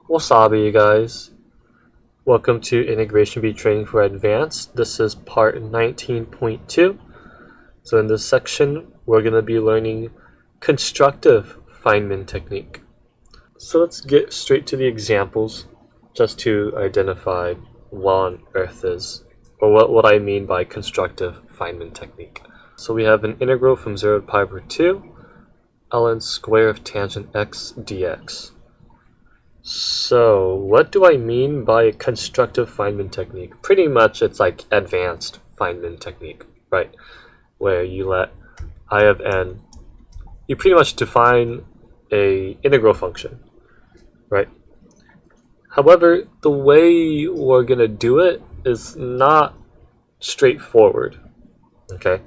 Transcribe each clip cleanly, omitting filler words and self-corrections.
Wasabi, you guys. Welcome to Integration Bee Training for Advanced. This is part 19.2. So in this section, we're going to be learning Constructive Feynman technique. So let's get straight to the examples just to identify what on earth is, or what I mean by Constructive Feynman technique. So we have an integral from 0 to pi over 2, ln square of tangent x dx. So what do I mean by constructive Feynman technique? Pretty much it's like advanced Feynman technique, right? Where you let I of n, you pretty much define a integral function, right? However, the way we're gonna do it is not straightforward, okay?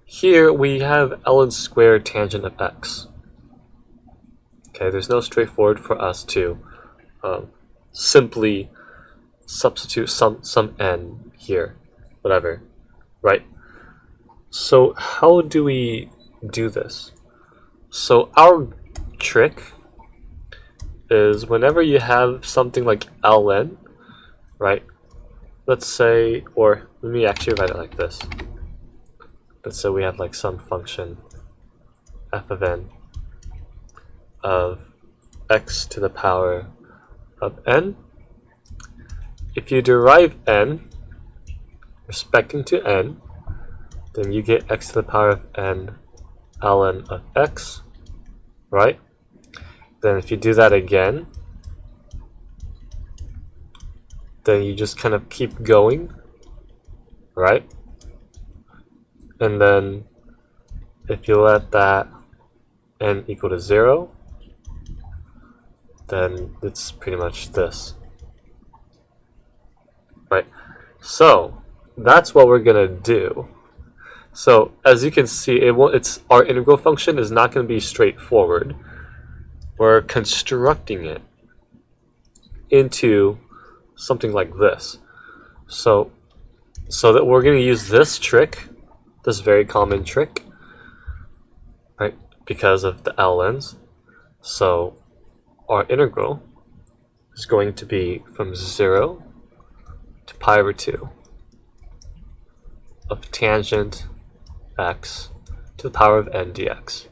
Here we have ln squared tangent of x. Okay, there's no straightforward for us to simply substitute some n here, whatever, right? So how do we do this? So our trick is whenever you have something like ln, right? Let's say, or let me actually write it like this. Let's say we have like some function f of n of x to the power of n. If you derive n respecting to n, then you get x to the power of n ln of x, right? Then if you do that again, then you just kind of keep going, right? And then if you let that n equal to 0, then it's pretty much this, right? So that's what we're gonna do. So as you can see, it's our integral function is not going to be straightforward. We're constructing it into something like this. So that we're going to use this trick, this very common trick, right? Because of the ln's. So our integral is going to be from 0 to pi over 2 of tangent x to the power of n dx.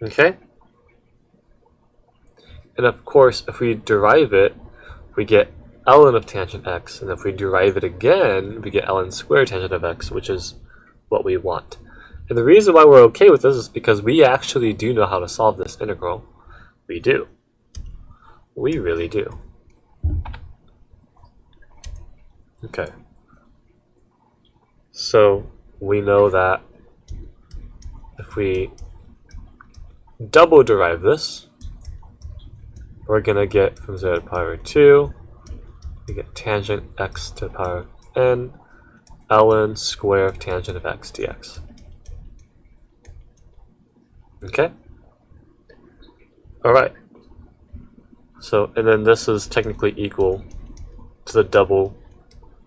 Okay? And of course, if we derive it, we get ln of tangent x, and if we derive it again, we get ln squared tangent of x, which is what we want. And the reason why we're okay with this is because we actually do know how to solve this integral. We do. We really do. Okay. So we know that if we double derive this, we're going to get from 0 to pi over 2, we get tangent x to the power of n ln square of tangent of x dx. Okay? Alright. So, and then this is technically equal to the double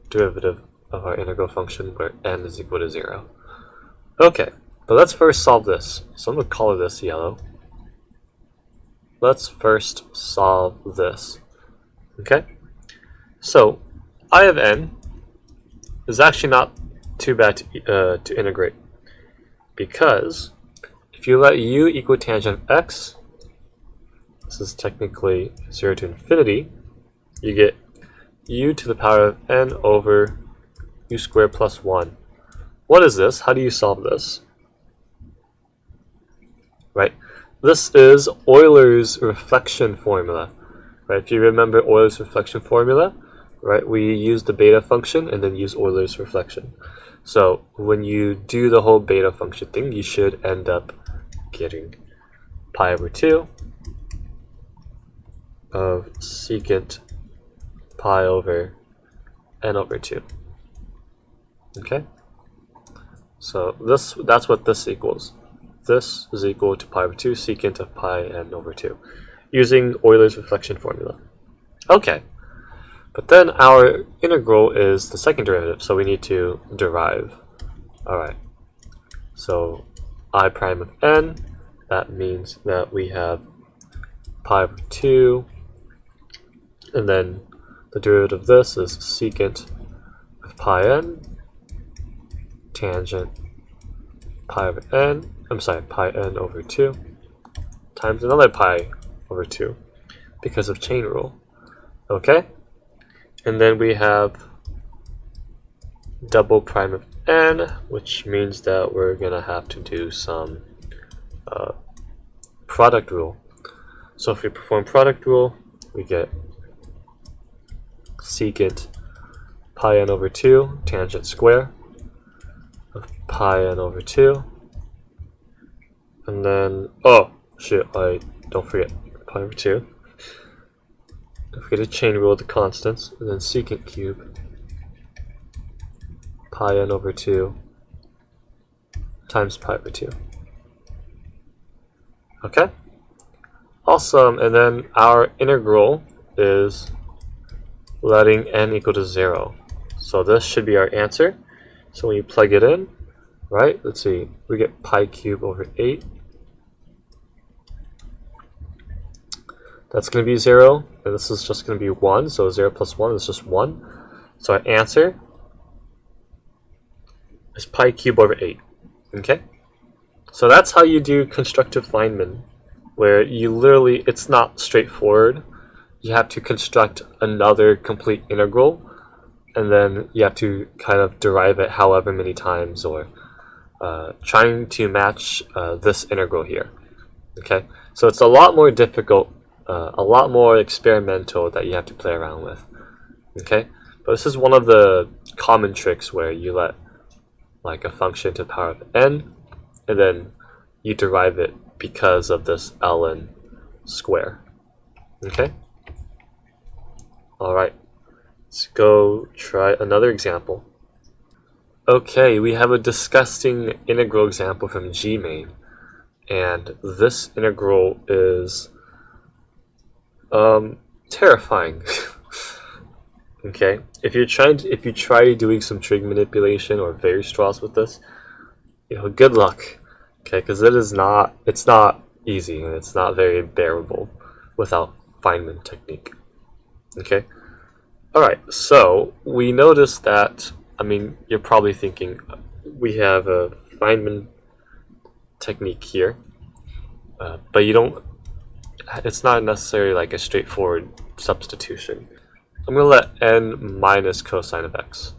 derivative of our integral function where n is equal to 0. Okay, but let's first solve this. So I'm going to color this yellow. Let's first solve this. Okay? So I of n is actually not too bad to integrate, because if you let u equal tangent of x, this is technically 0 to infinity, you get u to the power of n over u squared plus 1. What is this? How do you solve this? Right? This is Euler's reflection formula. Right? If you remember Euler's reflection formula, right, we use the beta function and then use Euler's reflection. So when you do the whole beta function thing, you should end up getting pi over 2 of secant pi over n over 2. Okay? So that's what this equals. This is equal to pi over 2 secant of pi n over 2, using Euler's reflection formula. Okay, but then our integral is the second derivative, so we need to derive. Alright, so I prime of n, that means that we have pi over 2, and then the derivative of this is secant of pi n tangent pi over n, pi n over 2 times another pi over 2 because of chain rule. Okay? And then we have double prime of n, which means that we're going to have to do some product rule. So if we perform product rule, we get secant pi n over 2 tangent square of pi n over 2, and then, oh shit, don't forget pi over 2. Don't forget to chain rule the constants, and then secant cube pi n over 2 times pi over 2. Okay? Awesome, and then our integral is letting n equal to 0. So this should be our answer. So when you plug it in, right, let's see, we get pi cubed over 8. That's going to be 0, and this is just going to be 1, so 0 plus 1 is just 1. So our answer is pi cubed over 8. Okay? So that's how you do constructive Feynman, where you literally, it's not straightforward. You have to construct another complete integral, and then you have to kind of derive it however many times, or trying to match this integral here. Okay? So it's a lot more difficult, a lot more experimental that you have to play around with. Okay? But this is one of the common tricks where you let like a function to the power of n, and then you derive it because of this ln square. Okay? Alright, let's go try another example. Okay, we have a disgusting integral example from JEE Main, and this integral is terrifying. Okay, if you try doing some trig manipulation or Weierstrass with this, good luck. Okay, because it's not easy, and it's not very bearable without Feynman technique. Okay, alright, so we notice that, you're probably thinking we have a Feynman technique here, but it's not necessarily like a straightforward substitution. I'm going to let n minus cosine of x.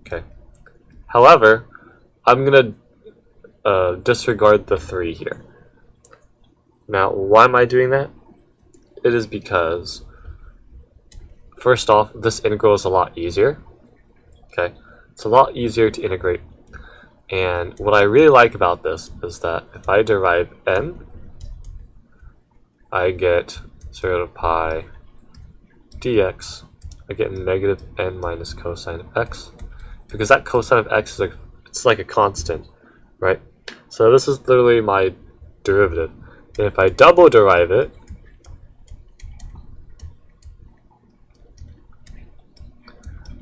Okay. However, I'm going to disregard the 3 here. Now, why am I doing that? It is because, first off, this integral is a lot easier. Okay. It's a lot easier to integrate. And what I really like about this is that if I derive n, I get 0 to pi dx, I get negative n minus cosine of x, because that cosine of x is like a constant, right? So this is literally my derivative. And if I double derive it,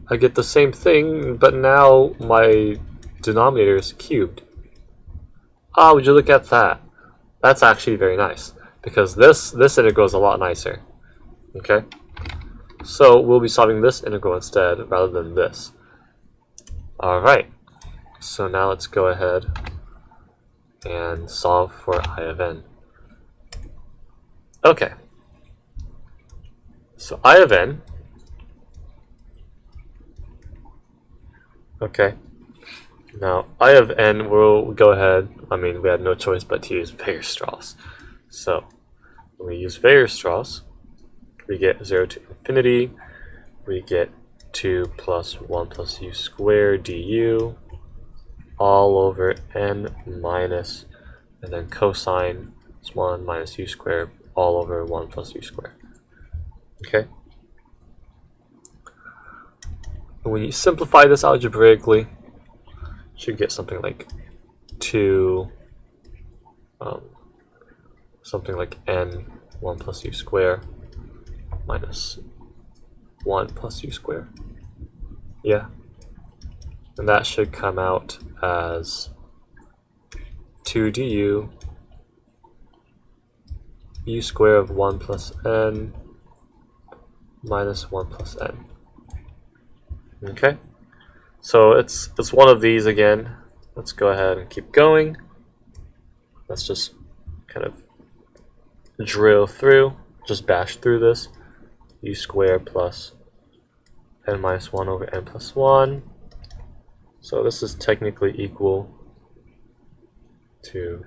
I get the same thing, but now my denominator is cubed. Ah, would you look at that? That's actually very nice, because this integral is a lot nicer. Okay? So we'll be solving this integral instead, rather than this. Alright, so now let's go ahead and solve for I of n. Okay, so I of n, okay, now I of n, we'll go ahead, we had no choice but to use Weierstrass. So when we use Weierstrass, we get 0 to infinity, we get 2 plus 1 plus u squared du all over n minus, and then cosine is 1 minus u squared all over 1 plus u squared. Okay? And when you simplify this algebraically, you should get something like 2, something like n 1 plus u squared minus 1 plus u squared. Yeah. And that should come out as 2 du u squared of 1 plus n minus 1 plus n. Okay, so it's one of these again. Let's go ahead and keep going. Let's just kind of drill through, just bash through this. U squared plus n minus 1 over n plus 1. So this is technically equal to,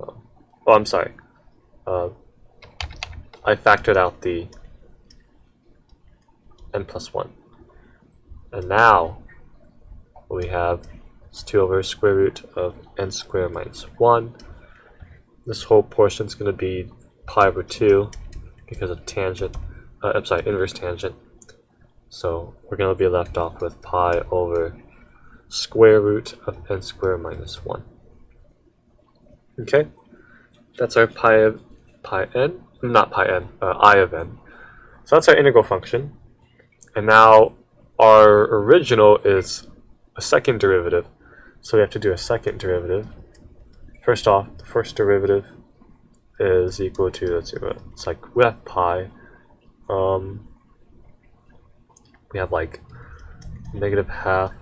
oh I'm sorry, I factored out the n plus 1. And now what we have is 2 over square root of n squared minus 1. This whole portion is going to be pi over 2 because of tangent, I'm sorry, inverse tangent. So we're going to be left off with pi over square root of n squared minus 1. Okay, that's our pi n, not pi n, I of n. So that's our integral function. And now our original is a second derivative, so we have to do a second derivative. First off, the first derivative is equal to, let's see, it's like we have pi. We have like negative half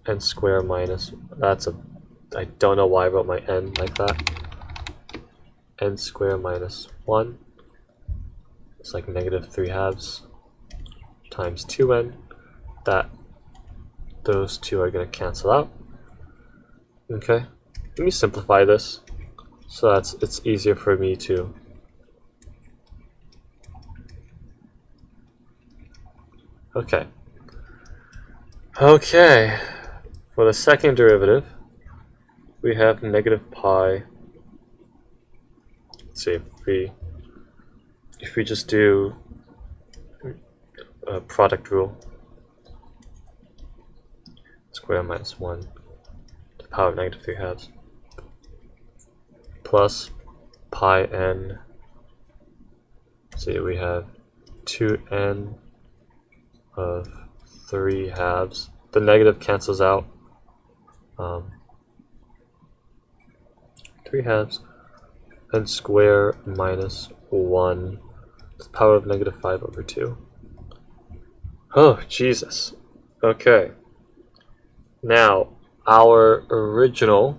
n squared minus, that's a, I don't know why I wrote my n like that. N squared minus 1. It's like negative 3 halves times 2n. Those two are going to cancel out. Okay, let me simplify this so it's easier for me to okay, for the second derivative we have negative pi. Let's see, if we just do a product rule, square minus 1 to the power of negative 3 halves plus pi n. See, we have 2n of 3 halves. The negative cancels out. 3 halves n squared minus 1 to the power of negative 5 over 2. Oh, Jesus. Okay. Now, our original,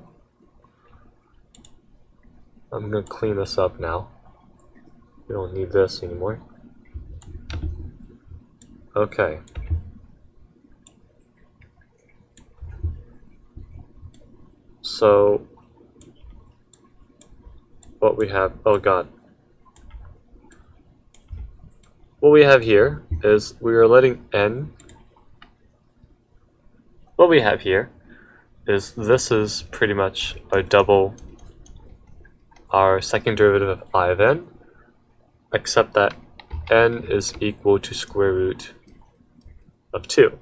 I'm going to clean this up now. We don't need this anymore. Okay. So, what we have, oh god. What we have here is we are letting n, what we have here is this is pretty much a double our second derivative of I of n, except that n is equal to square root of 2.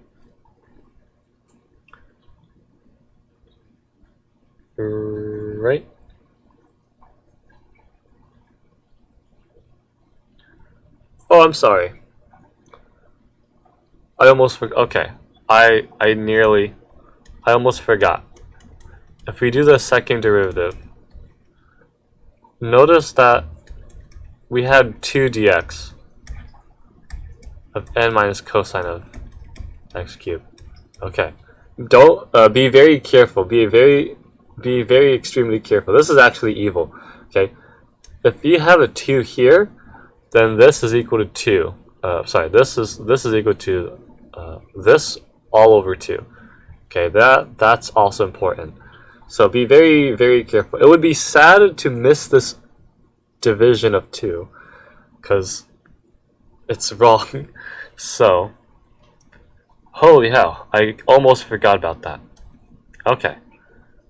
Right? Oh, I'm sorry. I almost forgot. Okay. I almost forgot. If we do the second derivative, notice that we had 2 dx of n minus cosine of x cubed. Okay. Don't be very careful. Be very extremely careful. This is actually evil. Okay. If you have a 2 here, then this is equal to 2. Sorry, this is equal to this all over 2. Okay, that's also important. So be very careful. It would be sad to miss this division of 2 because it's wrong. So, holy hell, I almost forgot about that. Okay,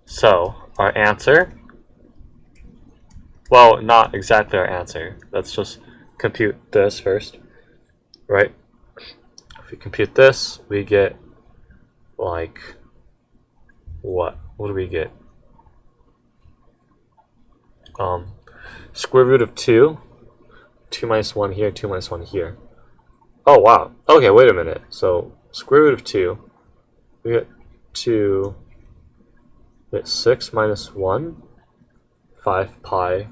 so our answer, well, not exactly our answer. Let's just compute this first, right? If we compute this, we get like what? What do we get? Square root of 2. 2 minus 1 here, 2 minus 1 here. Oh wow. Okay, wait a minute. So square root of 2, we get 2. We get 6 minus 1, 5 pi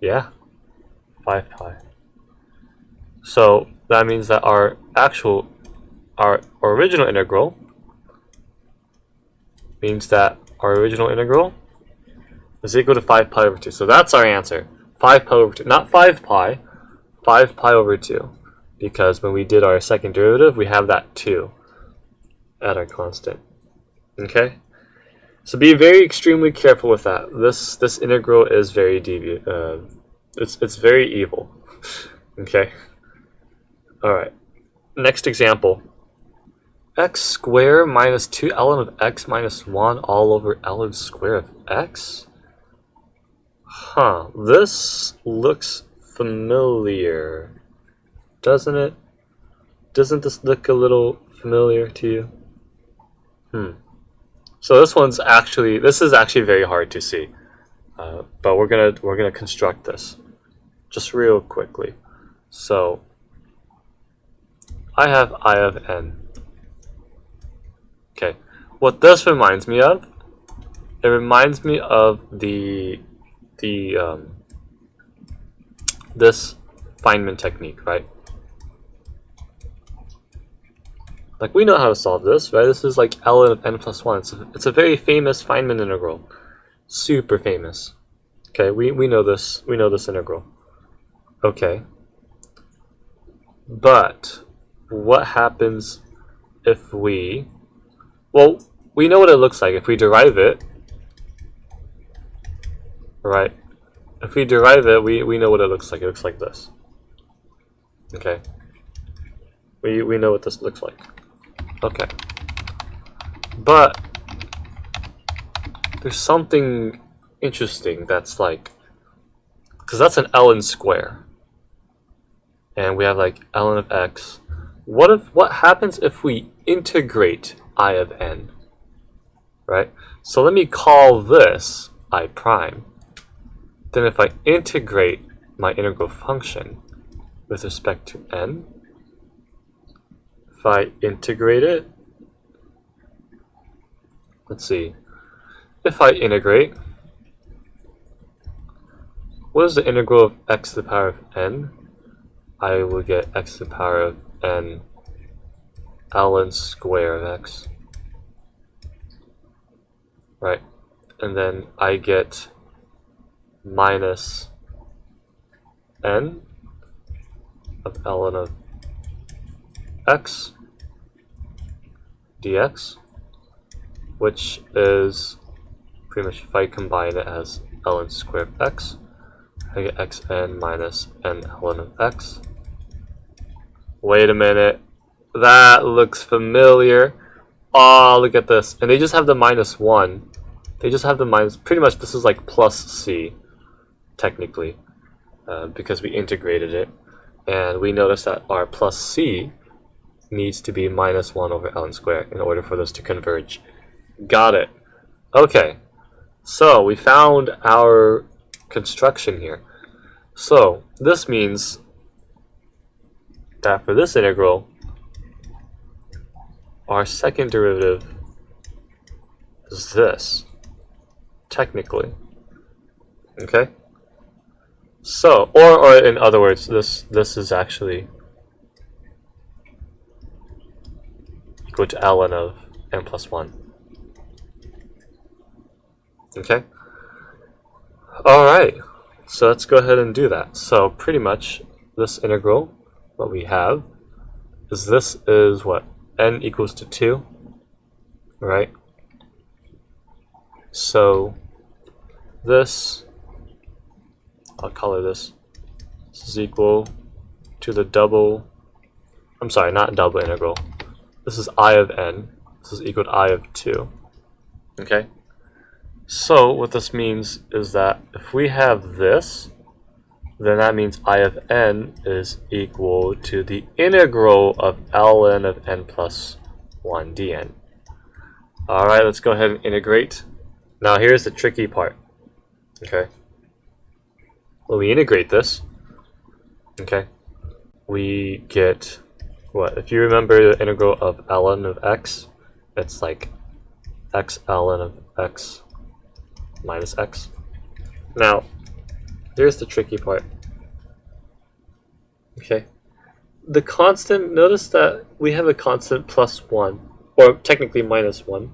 Yeah, 5 pi. So that means that our original integral means that our original integral is equal to 5 pi over 2. So that's our answer. 5 pi over 2. Not 5 pi. 5 pi over 2. Because when we did our second derivative, we have that 2 at our constant. Okay? So be very extremely careful with that. This integral is very deviant. It's very evil. Okay? Alright. Next example. X squared minus 2 ln of x minus 1 all over ln square of x? Huh. This looks familiar. Doesn't it? Doesn't this look a little familiar to you? So this is actually very hard to see. But we're gonna construct this just real quickly. So I have I of n. Okay, what this reminds me of, it reminds me of this Feynman technique, right? Like, we know how to solve this, right? This is like ln of n plus 1. It's a very famous Feynman integral. Super famous. Okay, we know this. We know this integral. Okay. But what happens if we... Well, we know what it looks like if we derive it. Right? If we derive it, we know what it looks like. It looks like this. Okay. We know what this looks like. Okay. But there's something interesting that's like, because that's an ln square. And we have like ln of x. What happens if we integrate I of n? Right? So let me call this I prime. Then if I integrate my integral function with respect to n, if I integrate it, let's see, if I integrate, what is the integral of x to the power of n? I will get x to the power of n ln square of x. Right, and then I get minus n of ln of x dx, which is pretty much, if I combine it as ln square of x, I get xn minus n ln of x. Wait a minute, that looks familiar. Oh, look at this. And they just have the minus 1. They just have the minus, pretty much this is like plus c, technically, because we integrated it. And we notice that our plus c needs to be minus 1 over ln squared in order for this to converge. Got it. Okay, so we found our construction here. So this means that for this integral, our second derivative is this, technically. Okay? So, or in other words, this is actually equal to ln of n plus 1. Okay? Alright, so let's go ahead and do that. So pretty much this integral, what we have is this is what? N equals to 2, right? So this, I'll color this. This is equal to the double, I'm sorry, not double integral. This is I of n. This is equal to I of 2. Okay? So what this means is that if we have this, then that means I of n is equal to the integral of ln of n plus 1 dn. Alright, let's go ahead and integrate. Now here's the tricky part. Okay? When we integrate this, okay, we get what? If you remember the integral of ln of x, it's like x ln of x minus x. Now, There's the tricky part. Okay. The constant, notice that we have a constant plus 1, or technically minus 1.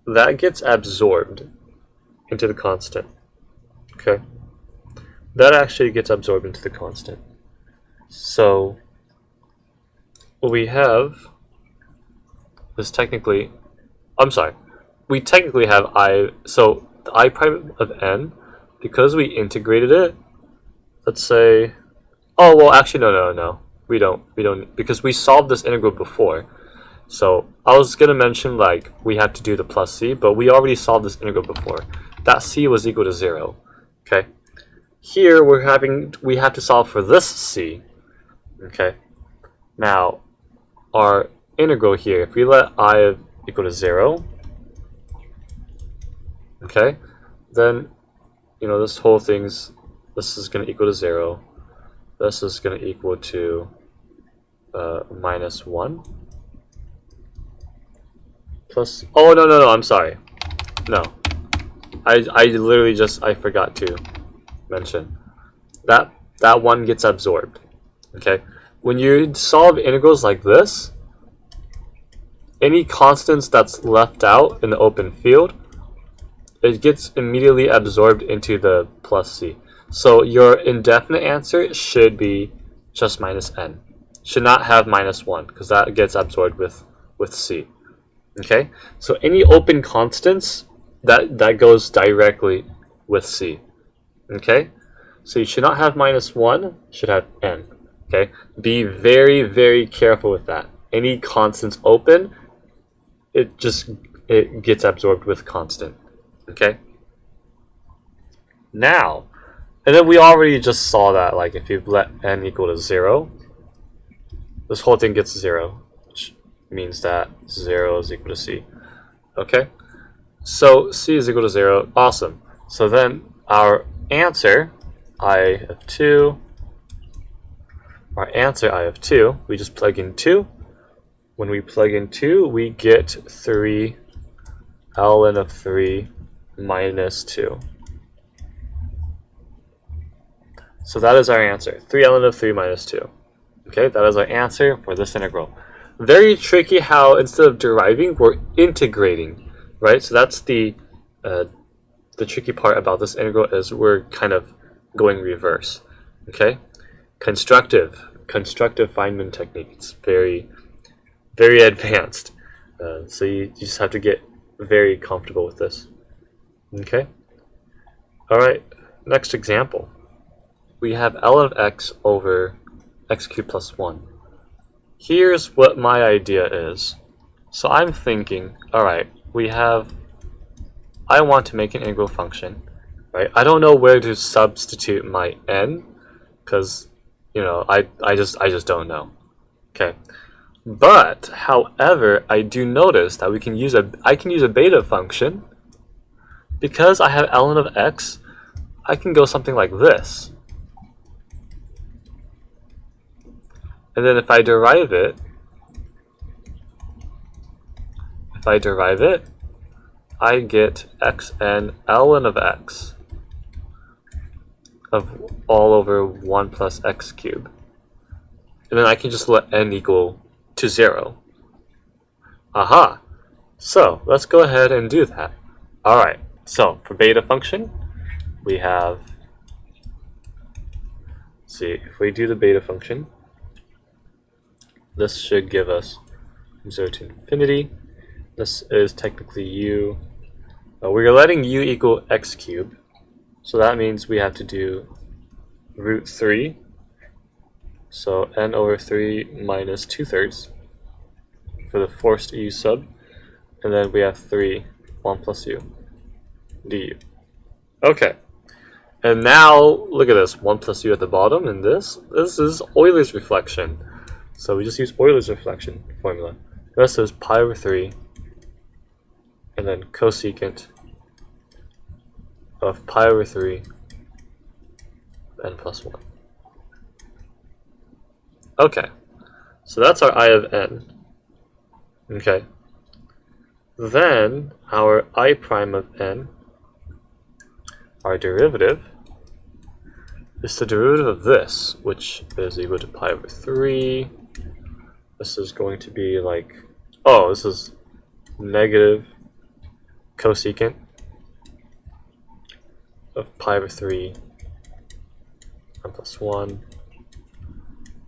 That gets absorbed into the constant. Okay. That actually gets absorbed into the constant. So what we have is technically, I'm sorry, we technically have I, so the I prime of n, because we integrated it, let's say, oh, well, actually, no. We don't, because we solved this integral before. So I was going to mention, like, we had to do the plus c, but we already solved this integral before. That c was equal to 0. Okay. Here, we have to solve for this c. Okay. Now, our integral here, if we let I equal to 0, okay, then, this whole this is going to equal to 0. This is going to equal to minus 1. Plus, oh, no, I'm sorry. No. I literally I forgot to mention. That 1 gets absorbed. Okay? When you solve integrals like this, any constants that's left out in the open field, it gets immediately absorbed into the plus c. So your indefinite answer should be just minus n. Should not have minus 1, because that gets absorbed with c. Okay? So any open constants, that goes directly with c. Okay? So you should not have minus 1, should have n. Okay? Be very, very careful with that. Any constants open, it gets absorbed with constant. Okay? Now, and then we already just saw that, like, if you let n equal to 0, this whole thing gets 0, which means that 0 is equal to c. Okay? So c is equal to 0. Awesome. So then our answer, I of 2, we just plug in 2. When we plug in 2, we get 3 ln of 3 minus 2. So that is our answer, 3 ln of 3 minus 2. Okay, that is our answer for this integral. Very tricky how instead of deriving, we're integrating, right? So that's the tricky part about this integral, is we're kind of going reverse. Okay, constructive Feynman technique. It's very, very advanced. So you just have to get very comfortable with this. Okay. All right. Next example. We have ln of x over x cubed plus 1. Here's what my idea is. So I'm thinking, alright, I want to make an integral function, right? I don't know where to substitute my n, because, I just don't know. Okay. But, however, I do notice that I can use a beta function. Because I have ln of x, I can go something like this. And then if I derive it, I get xn ln of x of all over 1 plus x cubed. And then I can just let n equal to 0. Aha! So, let's go ahead and do that. Alright, so for beta function, we have, see, if we do the beta function, this should give us 0 to infinity. This is technically u. We're letting u equal x cubed, so that means we have to do root 3. So n over 3 minus 2/3 for the forced u sub, and then we have 3, 1 plus u du. Okay, and now look at this, 1 plus u at the bottom, and this is Euler's reflection. So we just use Euler's reflection formula. The rest is pi over 3, and then cosecant of pi over 3 n plus 1. Okay, so that's our I of n. Okay, then our I prime of n, our derivative, is the derivative of this, which is equal to pi over 3. This is going to be like, oh, this is negative cosecant of pi over 3 n plus 1,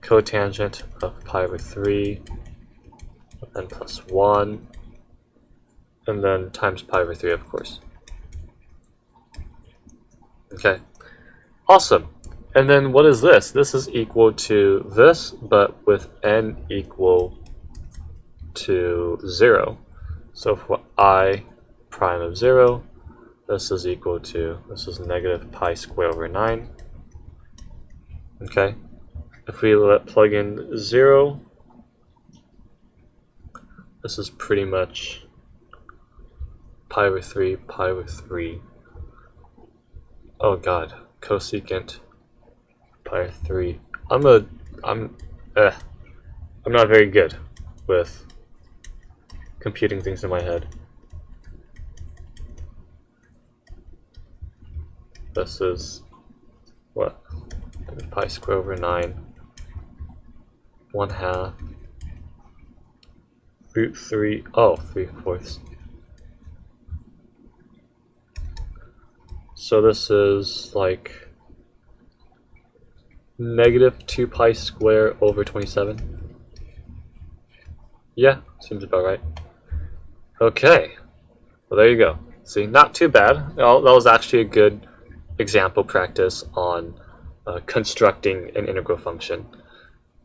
cotangent of pi over 3 n plus 1, and then times pi over 3, of course. Okay, awesome. And then what is this? This is equal to this, but with n equal to 0. So for I prime of 0, this is equal to, this is negative pi squared over 9. Okay, if we plug in 0, this is pretty much pi over 3, pi over 3. Oh god, cosecant pi over 3. I'm not very good with computing things in my head. This is what? Pi squared over 9, 1/2 root 3, oh, 3/4. So this is like negative 2 pi squared over 27. Yeah, seems about right. Okay, well there you go. See, not too bad. That was actually a good example practice on constructing an integral function,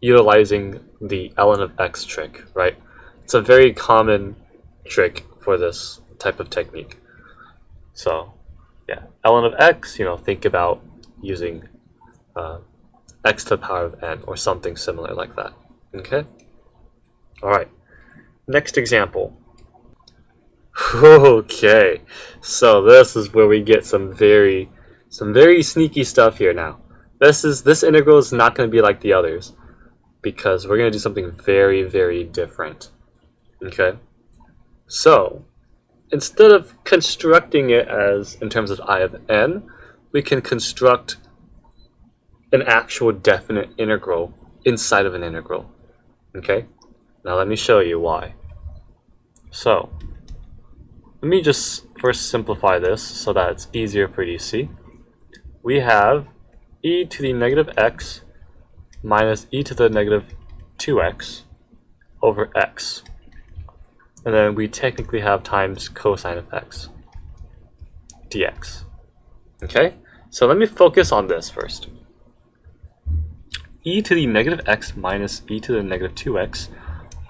utilizing the ln of x trick, right? It's a very common trick for this type of technique. So, yeah, ln of x, think about using x to the power of n or something similar like that. Okay? Alright, next example. Okay, so this is where we get some very sneaky stuff here now. This integral is not going to be like the others because we're going to do something very, very different. Okay? So, instead of constructing it as in terms of I of n, we can construct an actual definite integral inside of an integral. Okay? Now let me show you why. So, let me just first simplify this so that it's easier for you to see. We have e to the negative x minus e to the negative 2x over x. And then we technically have times cosine of x dx. Okay? So let me focus on this first. E to the negative x minus e to the negative 2x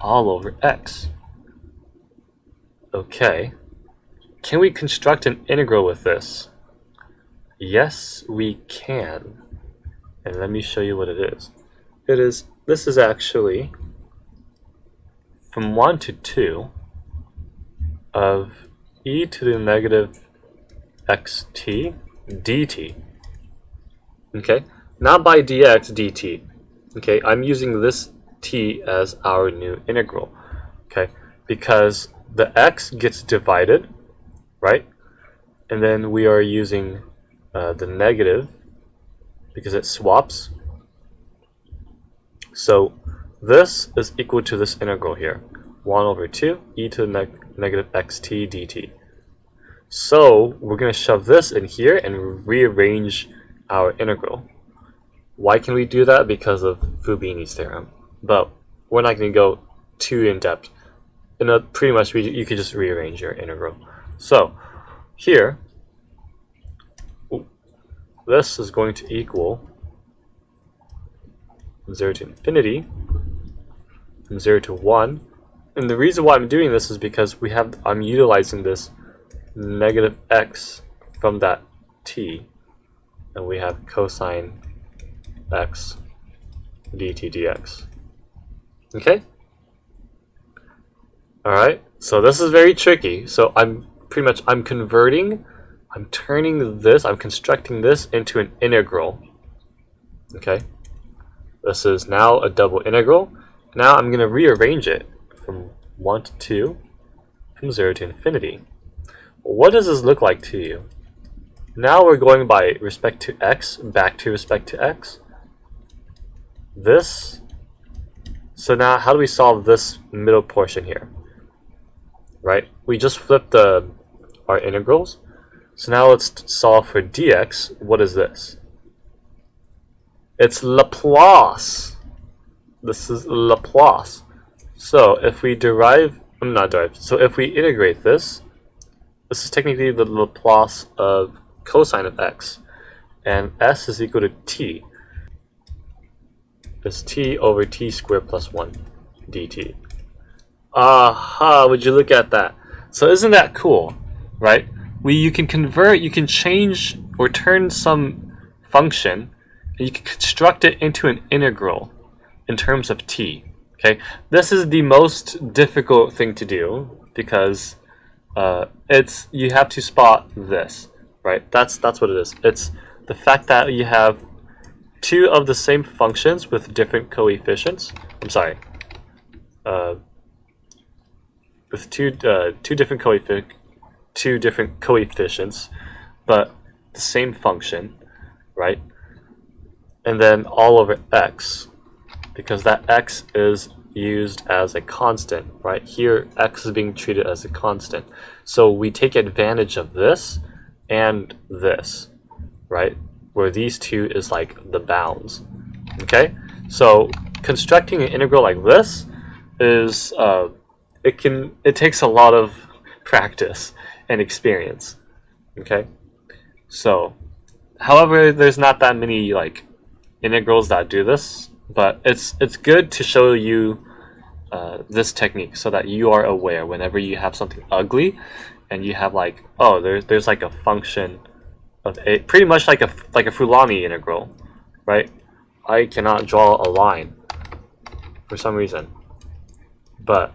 all over x. Okay. Can we construct an integral with this? Yes, we can. And let me show you what it is. This is actually from 1 to 2 of e to the negative xt dt. Okay, not by dx dt. Okay, I'm using this t as our new integral. Okay, because the x gets divided, right? And then we are using the negative because it swaps. So this is equal to this integral here, 1 over 2 e to the negative xt dt. So we're going to shove this in here and rearrange our integral. Why can we do that? Because of Fubini's theorem. But we're not going to go too in depth. Pretty much you could just rearrange your integral. So here, this is going to equal 0 to infinity, from 0 to 1. And the reason why I'm doing this is because I'm utilizing this negative x from that t, and we have cosine x dt dx. Okay? Alright, so this is very tricky. So I'm constructing this into an integral. Okay? This is now a double integral. Now I'm going to rearrange it from 1 to 2, from 0 to infinity. What does this look like to you? Now we're going by respect to x, back to respect to x. This. So now how do we solve this middle portion here? Right? We just flipped our integrals. So now let's solve for dx. What is this? It's Laplace. This is Laplace. So if we so if we integrate this, this is technically the Laplace of cosine of x. And s is equal to t. Is t over t squared plus 1 dt. Aha, would you look at that? So isn't that cool, right? You can convert, you can change or turn some function, and you can construct it into an integral in terms of t. Okay, this is the most difficult thing to do because you have to spot this, right? That's what it is. It's the fact that you have two of the same functions with different coefficients. I'm sorry. With two different coefficients, but the same function, right? And then all over x, because that x is used as a constant, right? Here, x is being treated as a constant. So we take advantage of this and this, right? Where these two is like the bounds, okay? So constructing an integral like this is, it takes a lot of practice and experience, okay? So, however, there's not that many like integrals that do this, but it's good to show you this technique so that you are aware whenever you have something ugly and you have like, oh, there's like a function of a pretty much like a Fulani integral, right? I cannot draw a line for some reason, but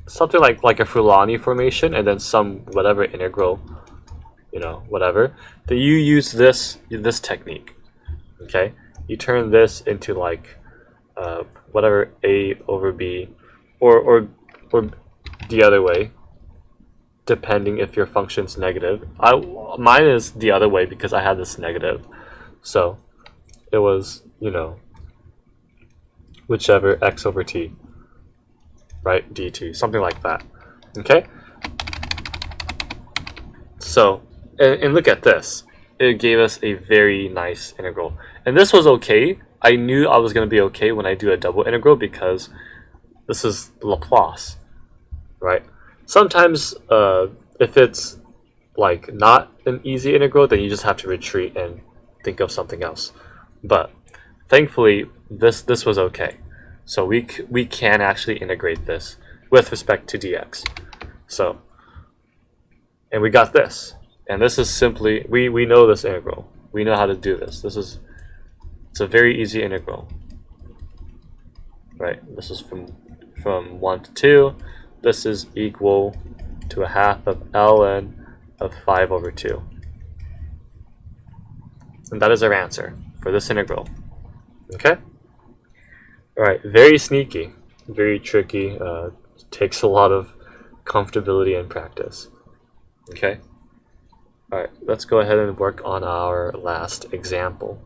something like a Fulani formation and then some whatever integral, you know, whatever, that you use this technique, okay? You turn this into like whatever a over b, or the other way, depending if your function's negative. Mine is the other way because I had this negative, so it was, you know, whichever x over t, right, dt, something like that, okay? So, and look at this. It gave us a very nice integral. And this was okay. I knew I was going to be okay when I do a double integral because this is Laplace, right? Sometimes if it's like not an easy integral, then you just have to retreat and think of something else. But thankfully, this was okay. So we can actually integrate this with respect to dx. So, and we got this. And this is simply, we know this integral. We know how to do this. It's a very easy integral. Right? This is from 1 to 2. This is equal to a half of ln of 5 over 2. And that is our answer for this integral. Okay? Alright, very sneaky, very tricky, takes a lot of comfortability and practice. Okay? Alright, let's go ahead and work on our last example.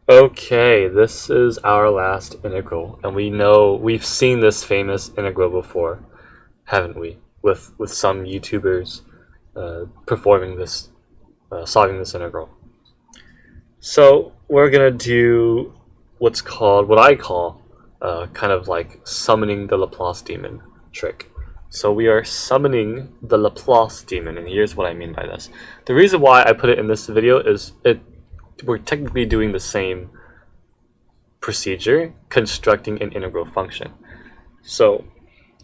Okay, this is our last integral, and we've seen this famous integral before, haven't we? With some YouTubers performing this, solving this integral. So we're gonna do what I call kind of like summoning the Laplace demon trick. So we are summoning the Laplace demon, and here's what I mean by this. The reason why I put it in this video is we're technically doing the same procedure, constructing an integral function. So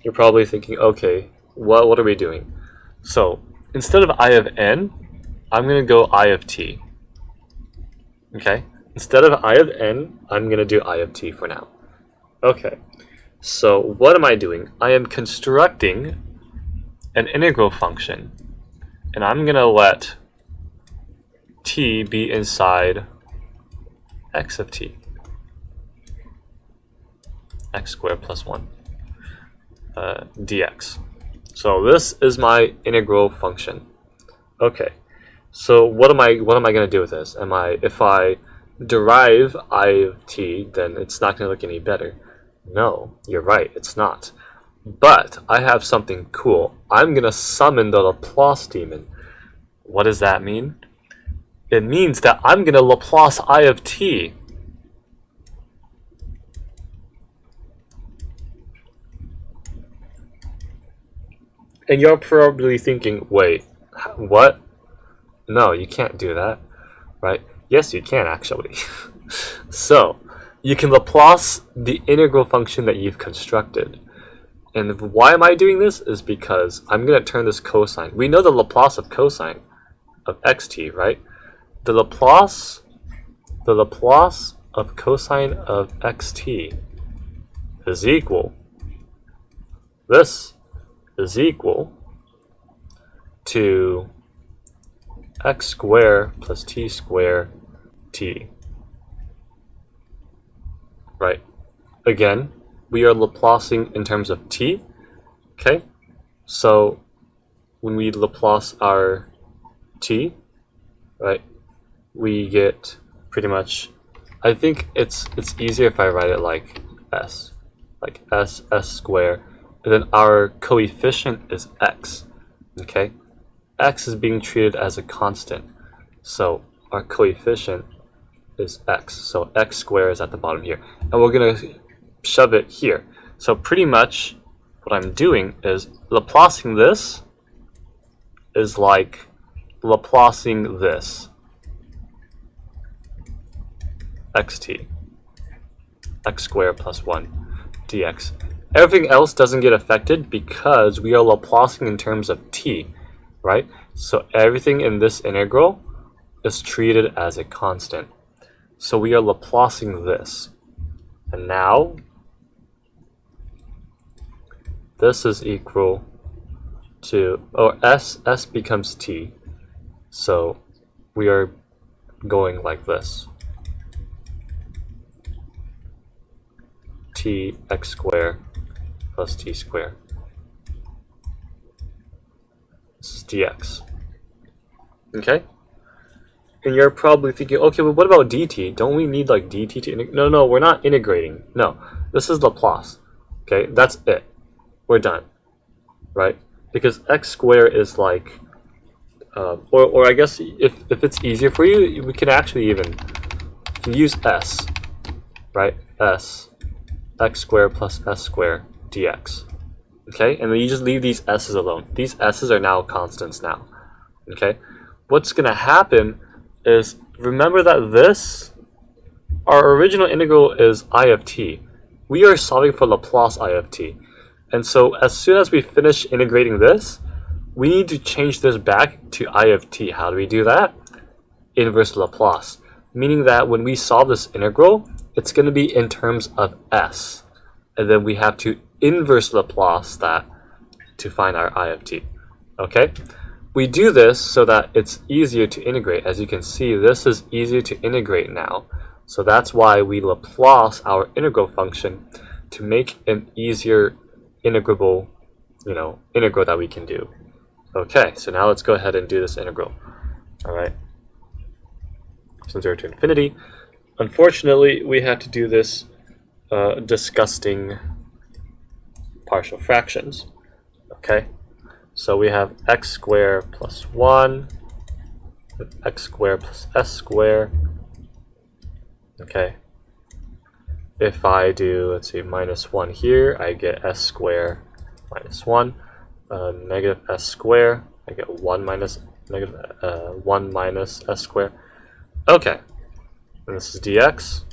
you're probably thinking, okay, what are we doing? So instead of I of n, I'm going to go I of t. Okay? Instead of I of n, I'm going to do I of t for now. Okay. So what am I doing? I am constructing an integral function, and I'm going to let t be inside x of t, x squared plus 1 dx. So this is my integral function. Okay, So what am I going to do with this? If I derive I of t, then it's not going to look any better. No, you're right, it's not. But I have something cool. I'm going to summon the Laplace demon. What does that mean? It means that I'm going to Laplace I of t. And you're probably thinking, wait, what? No, you can't do that, right? Yes, you can actually. So, you can Laplace the integral function that you've constructed. And why am I doing this? Is because I'm going to turn this cosine. We know the Laplace of cosine of xt, right? The Laplace of cosine of xt is equal. This is equal to x squared plus t squared t. Right? Again, we are Laplacing in terms of t. Okay? So when we Laplace our t, right, we get pretty much, I think it's easier if I write it like s squared, and then our coefficient is x. Okay? X is being treated as a constant, so our coefficient is x. So x squared is at the bottom here, and we're gonna shove it here. So pretty much what I'm doing is Laplacing this is like Laplacing this xt, x squared plus 1 dx. Everything else doesn't get affected because we are Laplacing in terms of t, right? So everything in this integral is treated as a constant. So we are Laplacing this. And now this is equal to, s becomes t. So we are going like this. T x squared plus t squared. This is dx. Okay? And you're probably thinking, okay, but what about dt? Don't we need like dt to integrate? No, we're not integrating. No, this is Laplace. Okay, that's it. We're done. Right? Because x squared is like, or I guess if it's easier for you, we can actually even use s, right? S, x squared plus s squared dx. Okay, and then you just leave these s's alone. These s's are now constants now. Okay, what's going to happen is, remember that this, our original integral is I of t. We are solving for Laplace I of t. And so as soon as we finish integrating this, we need to change this back to I of t. How do we do that? Inverse Laplace. Meaning that when we solve this integral, it's going to be in terms of s. And then we have to inverse Laplace that to find our I of t. Okay? We do this so that it's easier to integrate. As you can see, this is easier to integrate now. So that's why we Laplace our integral function to make an easier integrable, integral that we can do. Okay, so now let's go ahead and do this integral. All right. From 0 to infinity. Unfortunately, we had to do this disgusting partial fractions. Okay. So we have x squared plus 1, x squared plus s squared. Okay. If I do, let's see, minus 1 here, I get s squared minus 1. Negative s squared, I get 1 minus s squared. Okay. And this is dx.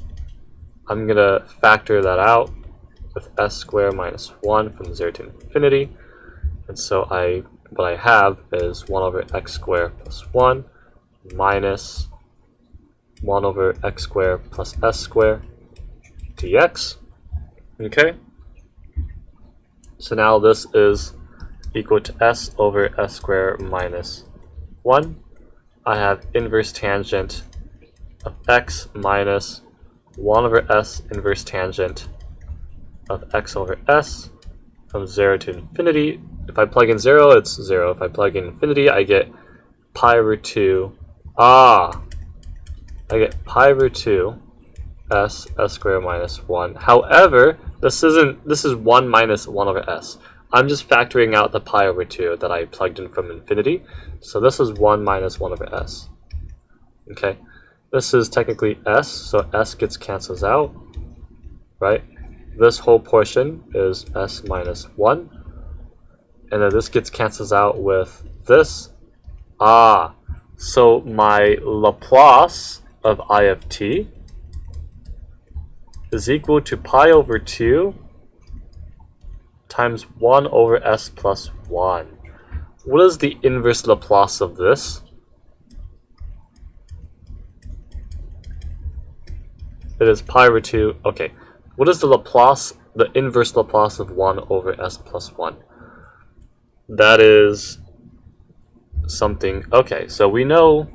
I'm going to factor that out with s squared minus 1 from 0 to infinity. And so what I have is 1 over x squared plus 1 minus 1 over x squared plus s squared dx. Okay? So now this is equal to s over s squared minus 1. I have inverse tangent of x minus 1 over s inverse tangent of x over s from 0 to infinity. If I plug in 0, it's 0. If I plug in infinity, I get pi over 2. I get pi over 2 s squared minus 1. However, this is 1 minus 1 over s. I'm just factoring out the pi over 2 that I plugged in from infinity. So this is 1 minus 1 over s. Okay, this is technically s, so s gets cancels out, right? This whole portion is s minus 1. And then this gets cancels out with this. So my Laplace of I of t is equal to pi over 2 times 1 over s plus 1. What is the inverse Laplace of this? It is pi over 2. Okay. What is the Laplace, the inverse Laplace of 1 over s plus 1? That is something. Okay, so we know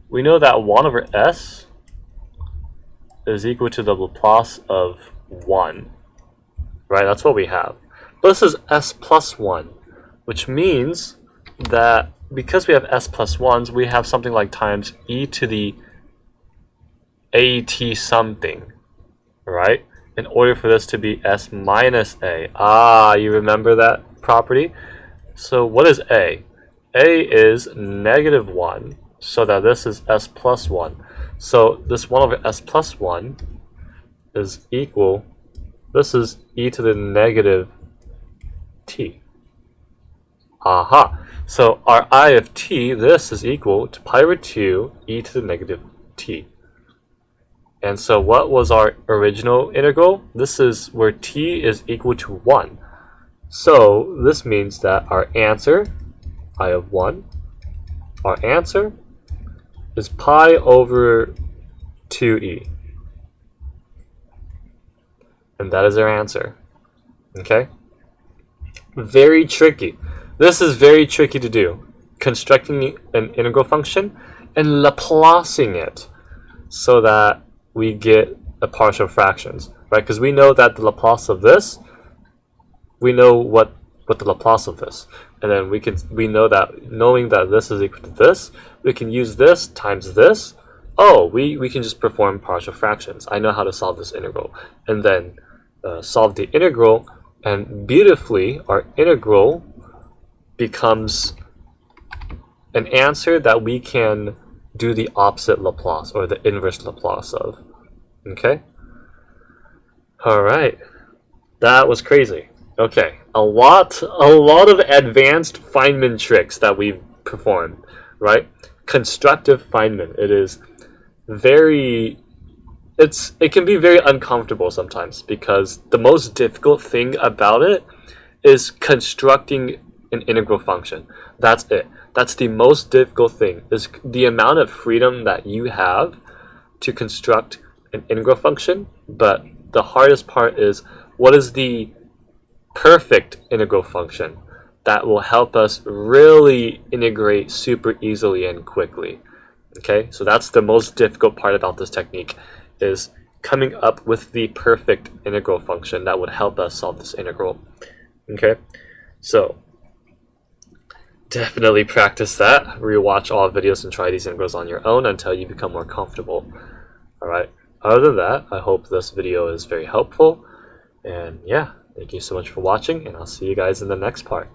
that 1 over s is equal to the Laplace of 1. Right? That's what we have. But this is s plus 1, which means that because we have s plus 1s, we have something like times e to the at something, right? In order for this to be s minus a. You remember that property? So what is a? A is negative 1, so that this is s plus 1. So this 1 over s plus 1 is equal, this is e to the negative t. So our I of t, this is equal to pi over 2 e to the negative t. And so what was our original integral? This is where t is equal to 1. So this means that our answer, I of 1, our answer is pi over 2e. And that is our answer. Okay? Very tricky. This is very tricky to do. Constructing an integral function and Laplacing it so that we get a partial fractions, right? Because we know that the Laplace of this, we know what the Laplace of this, and then we know that knowing that this is equal to this, we can use this times this. We can just perform partial fractions. I know how to solve this integral, and then solve the integral, and beautifully our integral becomes an answer that we can do the opposite Laplace or the inverse Laplace of. Okay? Alright. That was crazy. Okay. A lot of advanced Feynman tricks that we've performed, right? Constructive Feynman. It is very it can be very uncomfortable sometimes because the most difficult thing about it is constructing an integral function. That's it. That's the most difficult thing, is the amount of freedom that you have to construct an integral function. But the hardest part is, what is the perfect integral function that will help us really integrate super easily and quickly? Okay, so that's the most difficult part about this technique, is coming up with the perfect integral function that would help us solve this integral. Okay, so definitely practice that. Rewatch all videos and try these integrals on your own until you become more comfortable. Alright, other than that, I hope this video is very helpful. And yeah, thank you so much for watching, and I'll see you guys in the next part.